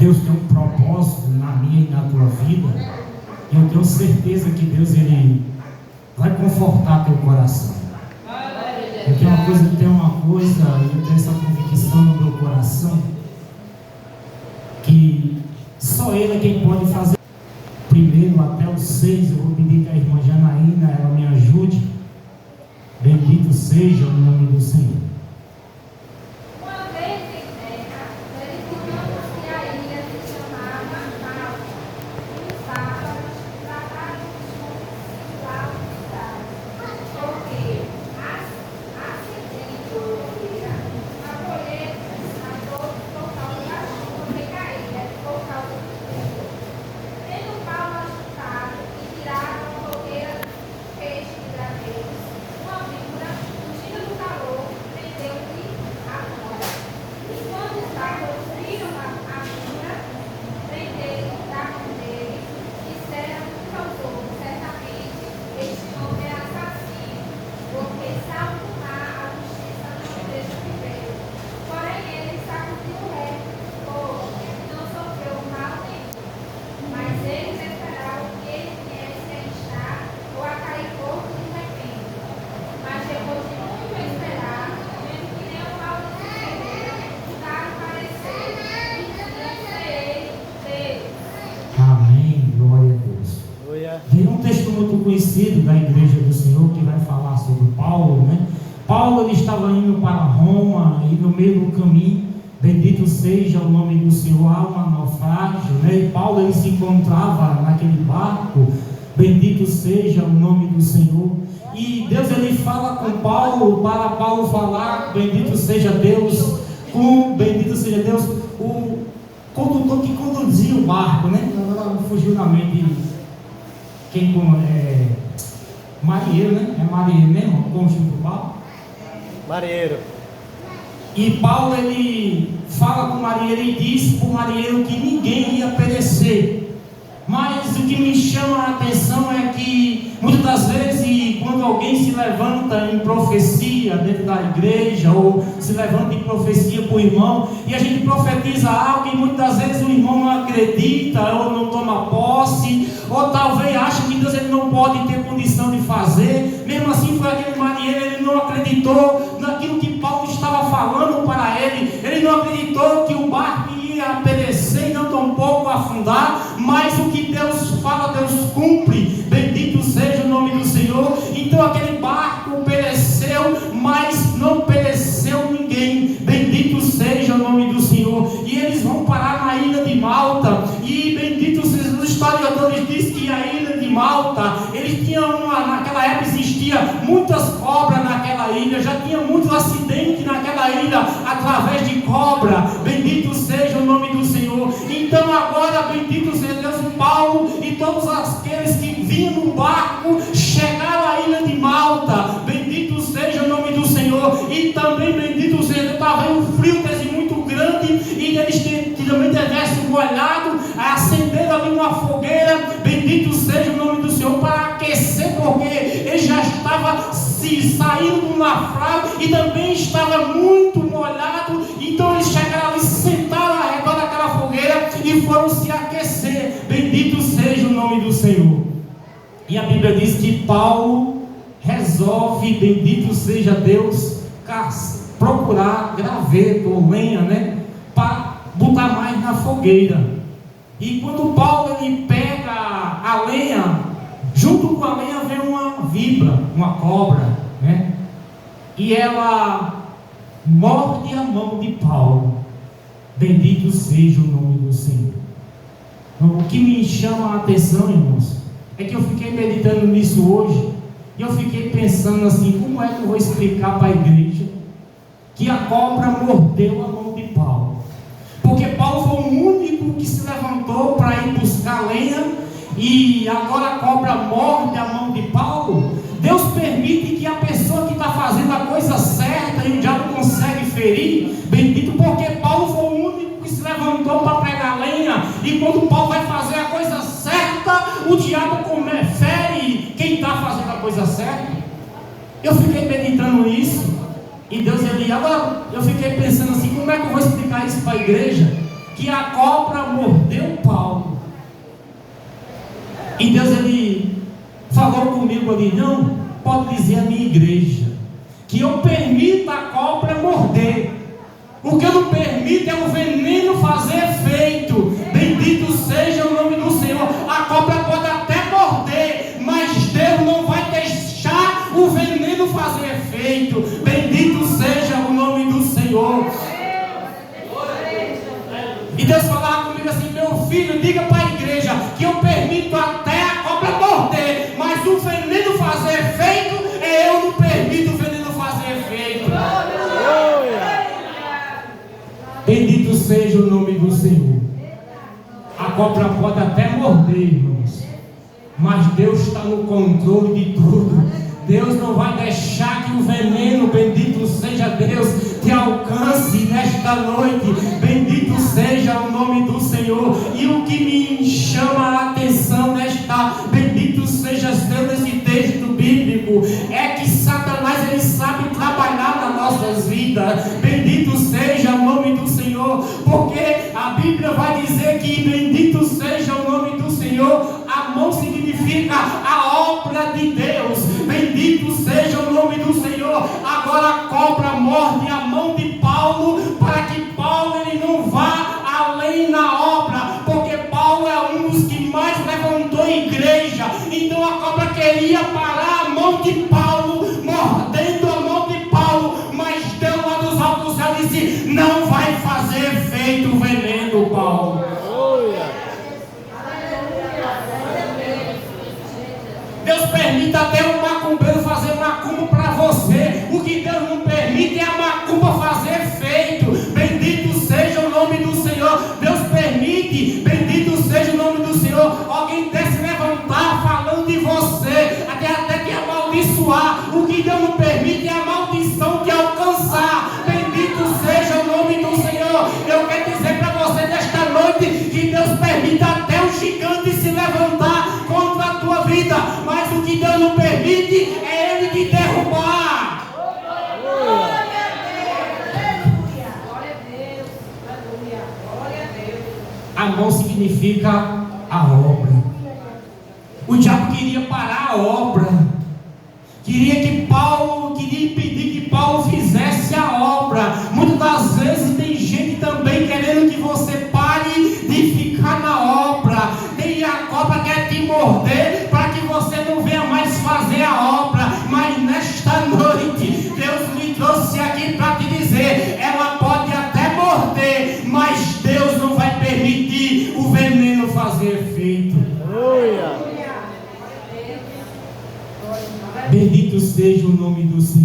Deus tem um propósito na minha e na tua vida. E eu tenho certeza que Deus, Ele vai confortar teu coração. Eu tenho uma coisa, eu tenho essa convicção no meu coração, que só Ele é quem pode fazer. Primeiro até o 6, eu vou pedir que a irmã Janaína, ela me ajude. Bendito seja o nome do Senhor. Uma vez em terra, verificamos que a ilha se chamava Malta, e os bárbaros trataram os lá porque ascendendo a colheita a todos por causa da chuva que caía por causa do tempo. Tendo Paulo ajustado e tiraram a fogueira do peixe de gravetos, uma víbora, fugindo do calor, prendeu-lhe a corda. E quando os bárbaros viram a víbora, prenderam da mão dele, disseram uns aos outros, certamente, este homem é assassino, porque salvo do mar a justiça não o deixa viver. Porém ele sacudiu o rei, não sofreu mal nenhum. Mas eles esperavam que ele viesse a estar ou a cair morto de repente. Mas depois de muito esperar, vendo que nem o mal de Ferreira, mudaram parecer e diziam ser ele Deus. Amém, glória a Deus. Tem um texto muito conhecido da igreja do Senhor que vai falar sobre Paulo, né? Paulo, ele estava indo para Roma e no meio do caminho, bendito seja o nome do Senhor, há um naufrágio, né? E Paulo, ele se encontrava naquele barco, bendito seja o nome do Senhor. E Deus, ele fala com Paulo, para Paulo falar, bendito seja Deus, bendito seja Deus, o condutor que conduzia o barco, né? Agora fugiu na mente quem marinheiro, né? É marinheiro mesmo? Como chama o Paulo? Marinheiro. E Paulo, ele fala com o marinheiro e diz para o marinheiro que ninguém ia perecer. Mas o que me chama a atenção é que muitas das vezes, quando alguém se levanta em profecia dentro da igreja, ou se levanta em profecia para o irmão, e a gente profetiza algo e muitas das vezes o irmão não acredita, ou não toma posse, ou talvez acha que Deus, ele não pode ter condição de fazer. Mesmo assim foi aquele marinheiro, ele não acreditou naquilo que Paulo estava falando para ele. Ele não acreditou que o barco ia perecer e não tão pouco afundar, mas o que Deus fala, Deus cumpre. Bendito seja o nome do Senhor. Então aquele barco pereceu, mas não pereceu ninguém. Bendito seja o nome do Senhor. E eles vão parar na ilha de Malta. E bendito seja, os historiadores dizem que a ilha de Malta, eles tinham naquela época existia muitas cobras naquela ilha, já tinha muitos acidentes naquela ilha através de cobra. Bendito seja o nome do Senhor. Então agora, bendito seja Deus, Paulo e todos aqueles que vinham no barco chegaram à ilha de Malta. Bendito seja o nome do Senhor. E também bendito seja, estava um frio muito grande, e eles também tivessem molhado, acenderam ali uma fogueira. Bendito seja o nome do Senhor, para aquecer, porque ele já estava saindo do naufrágio e também estava muito molhado. Então eles chegaram ali, sentaram ao redor daquela fogueira e foram se aquecer. Bendito seja o nome do Senhor. E a Bíblia diz que Paulo resolve, bendito seja Deus, procurar graveto ou lenha, né, para botar mais na fogueira. E quando Paulo, ele pega a lenha, junto com a lenha vem uma víbora, uma cobra, né? E ela morde a mão de Paulo. Bendito seja o nome do Senhor. O que me chama a atenção, irmãos, é que eu fiquei meditando nisso hoje, e eu fiquei pensando assim, como é que eu vou explicar para a igreja que a cobra mordeu a mão de Paulo? Porque Paulo foi o único que se levantou para ir buscar lenha, e agora a cobra morde a mão de Paulo. Deus permite que a pessoa que está fazendo a coisa certa e o diabo consegue ferir, bendito, porque Paulo foi o único que se levantou para pregar lenha, e quando Paulo vai fazer a coisa certa, o diabo fere quem está fazendo a coisa certa. Eu fiquei meditando nisso, e Deus, agora eu fiquei pensando assim, como é que eu vou explicar isso para a igreja? Que que a cobra mordeu Paulo. E Deus, ele falou comigo ali, não, pode dizer a minha igreja, que eu permito a cobra morder. O que eu não permito é o veneno fazer efeito. Bendito seja o nome do Senhor. A cobra pode até morder, mas Deus não vai deixar o veneno fazer efeito. Bendito seja o nome do Senhor. E Deus falava comigo assim, meu filho, diga para a igreja que eu permito até a cobra morder, mas o veneno fazer efeito, eu não permito o veneno fazer efeito. Bendito seja o nome do Senhor. A cobra pode até morder, irmãos, mas Deus está no controle de tudo. Deus não vai deixar que o veneno, bendito seja Deus, te alcance nesta noite. Bendito seja o nome do Senhor. E o que me chama a atenção bendito seja Deus nesse texto bíblico, é que Satanás, ele sabe trabalhar nas nossas vidas. Bendito seja o nome do Senhor, porque a Bíblia vai dizer que bendito seja o nome do Senhor. A mão significa a obra de Deus. Bendito seja o nome do Senhor. Agora a cobra morde a mão de Paulo, para que Paulo ele não vá além na obra, porque Paulo é um dos que mais levantou a igreja. Então a cobra queria parar a mão de Paulo, mordendo a mão de Paulo, mas Deus lá dos altos céus disse, não vai fazer efeito o veneno, Paulo. Deus permite até um macumbeiro fazer macumba para você. O que Deus não permite é a macumba fazer efeito. Bendito seja o nome do Senhor. Deus permite, bendito seja o nome do Senhor, alguém quer se levantar falando de você, até te amaldiçoar. O que Deus não permite é a maldição te alcançar. Bendito seja o nome do Senhor. Eu quero dizer para você nesta noite que Deus permite até o gigante se levantar contra a tua vida, mas o que Deus não permite é ele te derrubar. A mão significa a obra. O diabo queria parar a obra, queria impedir que Paulo fizesse a obra. Muitas das vezes tem gente também querendo que você pare de ficar na obra. Tem a cobra que quer te morder para que você não venha mais fazer a obra. Mas nesta noite Deus me trouxe aqui para te dizer, ela pode até morder, mas Deus não vai permitir o veneno fazer efeito. Bendito seja o nome do Senhor.